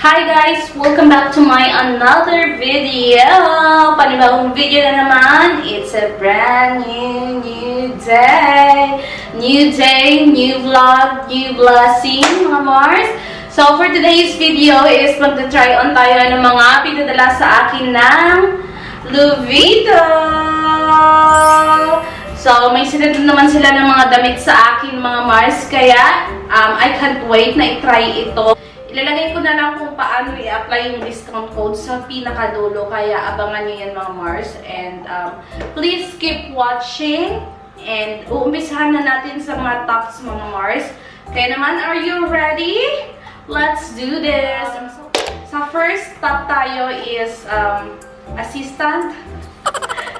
Hi guys! Welcome back to my another video! Panibagong video na naman. It's a brand new day. New day, new vlog, new blessing, mga Mars. So for today's video is magta-try on tayo ng mga pinadala sa akin ng Luvito. So may sinunod naman sila ng mga damit sa akin, mga Mars. Kaya I can't wait na i-try ito. Ilalagay ko na lang kung paano i-apply yung discount code sa pinakadulo. Kaya abangan nyo yan, mga Mars. And please keep watching. And uumpisahan na natin sa mga tops, mga Mars. Kaya naman, are you ready? Let's do this! Sa first top tayo is assistant.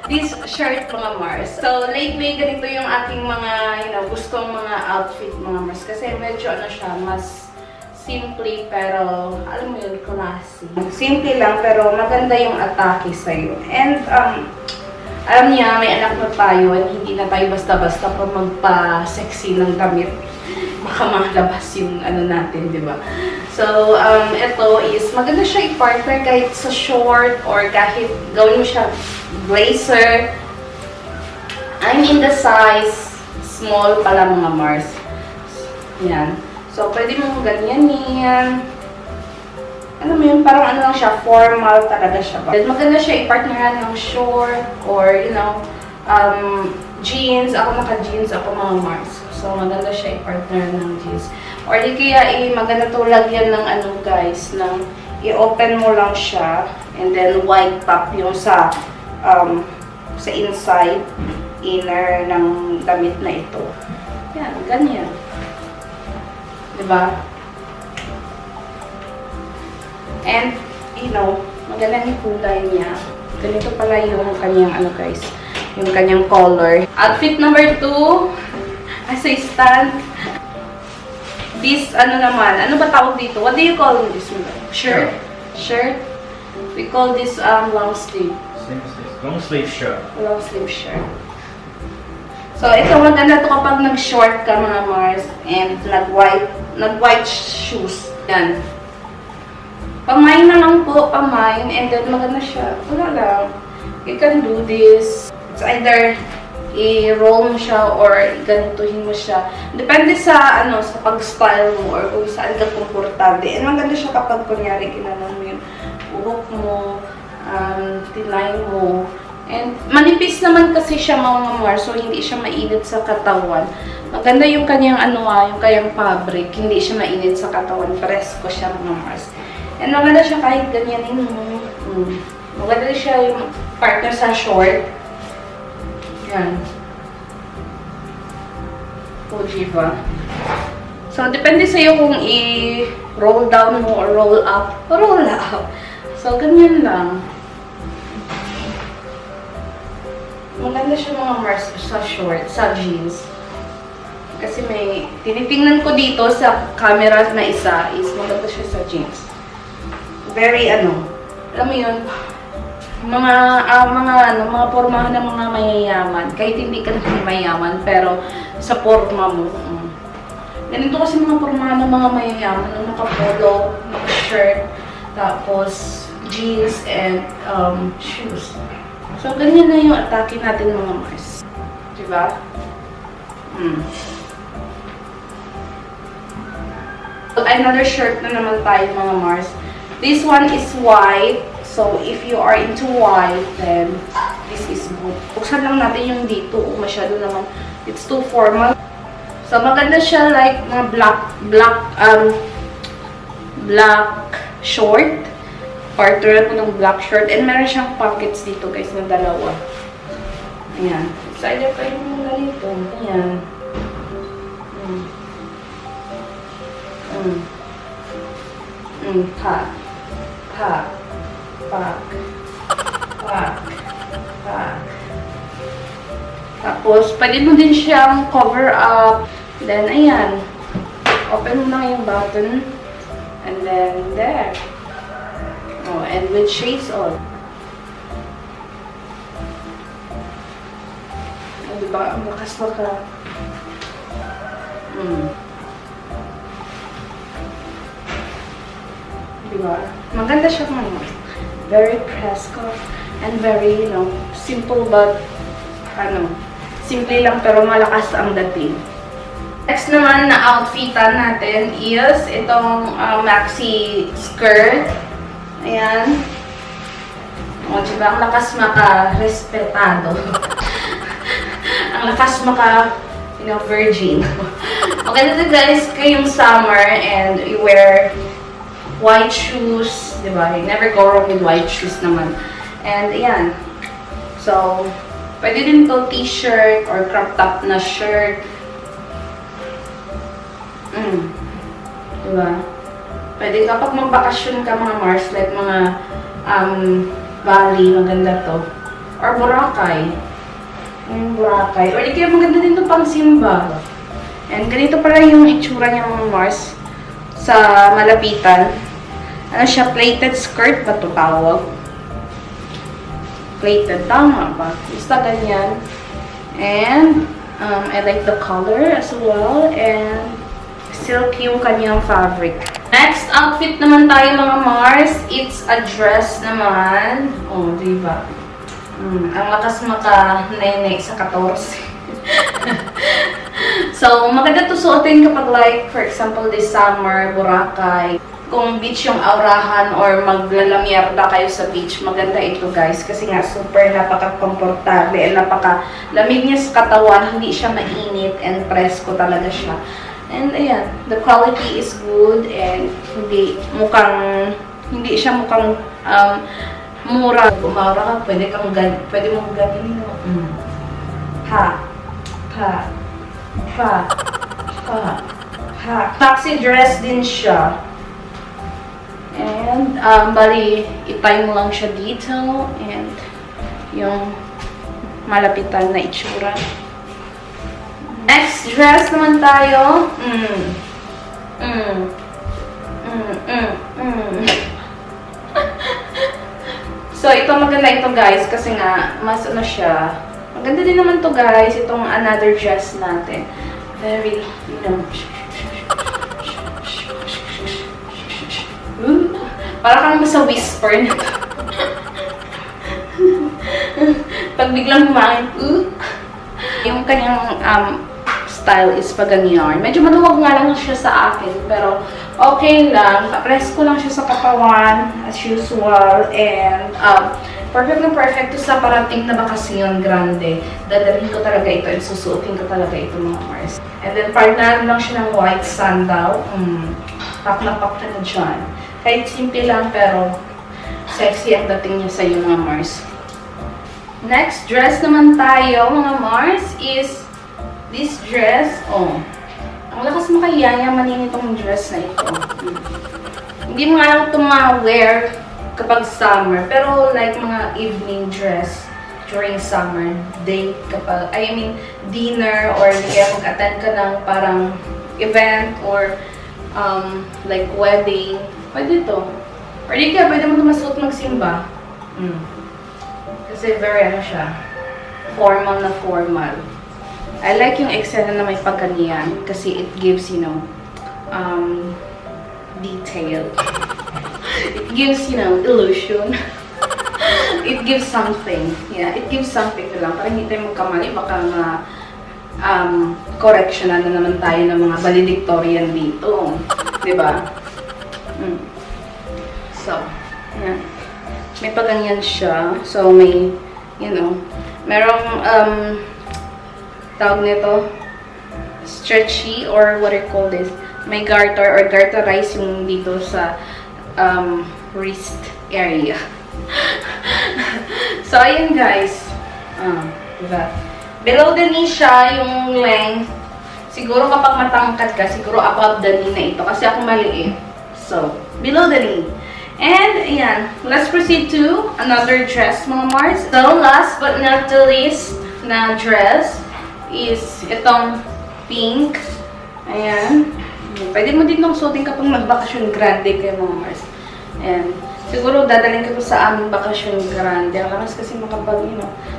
This shirt, mga Mars. So, lately, ganito yung aking mga, gustong mga outfit, mga Mars. Kasi medyo siya, mas simple, pero alam mo yun, classy. Simple lang, pero maganda yung atake sa'yo. And, alam niya, may anak na tayo, and hindi na tayo basta-basta pa magpa-sexy ng damit. Baka makalabas yung natin, di ba? So, ito is, maganda siya i-partner kahit sa short, or kahit gawin mo siya blazer. I'm in the size small pala, mga Mars. Yan. So, pwede mo ganyan. Ano mo yun? Parang lang siya, formal talaga siya. Maganda siya i-partneran ng short or, jeans. Ako naka-jeans ako, mga Mars. So, maganda siya i-partner ng jeans. Or di kaya, maganda to lagyan ng guys, ng i-open mo lang siya and then white top yung sa inside inner ng damit na ito. Yan, ganyan. Diba? And, maganda yung kulay niya. Ganito pala yung kanyang, guys, yung kanyang color. Outfit number 2, assistant. This, naman, ano ba tawag dito? What do you call this? Shirt? Shirt? We call this, long sleeve. Long sleeve shirt. Long sleeve shirt. So, ito maganda to kapag nag-short ka, mga Mars, and nag-white shoes. Yan. Pamain na lang po, pamain, and then maganda siya. Wala lang. You can do this. It's either i-roll mo siya or ganituhin mo siya. Depende sa, sa pag-style mo or kung saan ka komportable. And maganda siya kapag kunyari ginanon mo yung uhok mo, tinay mo. And manipis naman kasi siya, mga Mars, so hindi siya mainit sa katawan. Maganda yung kanyang yung kanyang fabric, hindi siya mainit sa katawan. Presko siya, mga Mars. And maganda siya kahit ganyanin mo. Maganda siya yung partner sa short. Yan. Ojiva. So, depende sa'yo kung i-roll down mo or roll up. Roll up. So, ganyan lang. Maganda siya, mga Mars, sa short, sa jeans. Kasi may, tinitingnan ko dito sa camera na isa, is maganda siya sa jeans. Very, alam mo yun, mga pormahan ng mga mayayaman. Kahit hindi ka naman mayayaman, pero sa porma mo. Ganito kasi mga pormahan ng mga mayayaman, naka-polo, naka-shirt, tapos jeans and shoes. So, ganyan na yung atake natin, mga Mars. Diba? Another shirt na naman tayo, mga Mars. This one is white. So, if you are into white, then this is good. Buksan lang natin yung dito. Masyado naman. It's too formal. So, maganda siya like mga black short. Partner po ng black shirt. And meron siyang pockets dito, guys, na dalawa. Ayan. Excited kayo ng ganito. Ayan. Pack. Pack. Pack. Pack. Pack. Tapos, pwede mo din siyang cover up. Then, ayan. Open mo na yung button. And then, there. Oh, and with shades on. Oh, diba? Ang lakas maka. Diba? Maganda siya mga very presko and very, simple but, simple lang pero malakas ang dating. Next naman na outfitan natin is itong maxi skirt. Ayan. O, diba? Ang lakas maka-respetado. Ang lakas virgin. Okay na guys, kayong summer and you wear white shoes, diba? You never go wrong with white shoes naman. And ayan. So, pwede din to t-shirt or crop top na shirt. Diba? Pwede kapag magbakasyon ka mga Mars, like mga Bali, maganda to. Or Boracay. Boracay. Or di kaya maganda din to pang simba. And ganito pala yung itsura niya mga Mars sa malapitan. Ano siya? Plated skirt ba ito tawag? Plated. Tama ba? Basta ganyan. And, I like the color as well. And, silk yung kanyang fabric. Next outfit naman tayo mga Mars. It's a dress naman. Oh, diba? Ang lakas maka-nene sa 14. So, maganda to suotin kapag like, for example, this summer, Boracay. Kung beach yung aurahan or maglalamierda kayo sa beach, maganda ito guys. Kasi nga super napaka-komportable and napaka-lamig niya sa katawan. Hindi siya mainit and presko talaga siya. And ayan, the quality is good and hindi siya mukhang mura. Umaura ka, pwede mong ganin. Maxi dress din siya. And, bali, itay mo lang siya dito. And, yung malapitan na itsura. Next dress naman tayo. So, ito maganda ito guys. Kasi nga, mas siya. Maganda din naman to guys. Itong another dress natin. Very, para kang sa whisper nito. Pag biglang kumain, yung kanyang style is paganyan. Medyo maluwag nga lang siya sa akin, pero okay lang. Presko lang siya sa katawan, as usual. And, perfect na perfect to sa parating na bakasyon grande. Dadalhin ko talaga ito and susuotin ko talaga ito mga Mars. And then, partner lang siya ng white sandal. Pak na dyan. Kahit simple lang, pero sexy ang dating niya sa iyo mga Mars. Next dress naman tayo mga Mars is this dress. Oh, ang lakas makayayamanin itong dress na ito. Hindi mo nga lang ito ma-wear kapag summer, pero like mga evening dress during summer day kapag, dinner or kaya mag-attend ka ng parang event or like wedding, pwede ito. Or di kaya pwede mo ito masuot magsimba. Kasi very siya, formal na formal. I like yung eksena na may pagganiyan kasi it gives, detail. It gives, illusion. It gives something. Yeah, it gives something lang. Para hindi tayo magkamali, baka correctionan na naman tayo ng mga valedictorian dito. Diba? So, yan. May paganyan siya. So, may, merong, tawag nito, stretchy or what I call this, may garter or garterize yung dito sa wrist area. So, ayun guys. Diba? Below the knee siya, yung length. Siguro kapag matangkad ka, siguro above the knee na ito. Kasi ako maliit. So, below the knee. And, ayan. Let's proceed to another dress, mga Mars. So, last but not the least na dress is itong pink. Ayan. Pwede mo din itong suotin kapag magbakasyon grande kayo, mga Mars. And, siguro dadalhin ko sa aming bakasyon grande. Ang lakas kasi makapag,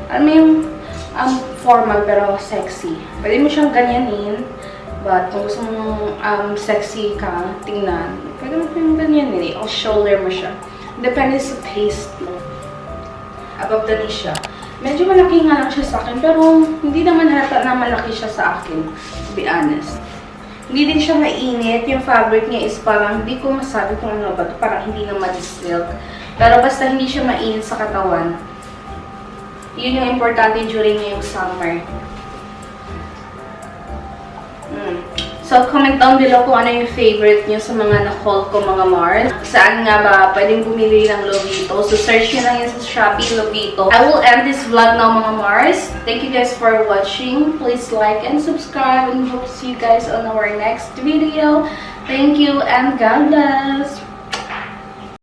alam mo yung formal pero sexy. Pwede mo siyang ganyanin. But kung gusto mong sexy ka, tingnan, Pwede mo yung ganyan eh. O shoulder mo siya. Depende sa taste mo. Above the knee siya. Medyo malaki nga lang siya sa akin, pero hindi naman halata na malaki siya sa akin, to be honest. Hindi din siya mainit. Yung fabric niya is parang, hindi ko masabi kung ano ba ito. Parang hindi naman silk. Pero basta hindi siya mainit sa katawan. Yun yung importante during ngayong summer. So, comment down below kung ano yung favorite nyo sa mga na-haul ko, mga Mars. Saan nga ba pwedeng bumili ng Lovito? So, search nyo lang yun sa Shopee Lovito. I will end this vlog now, mga Mars. Thank you guys for watching. Please like and subscribe, and hope to see you guys on our next video. Thank you and God bless!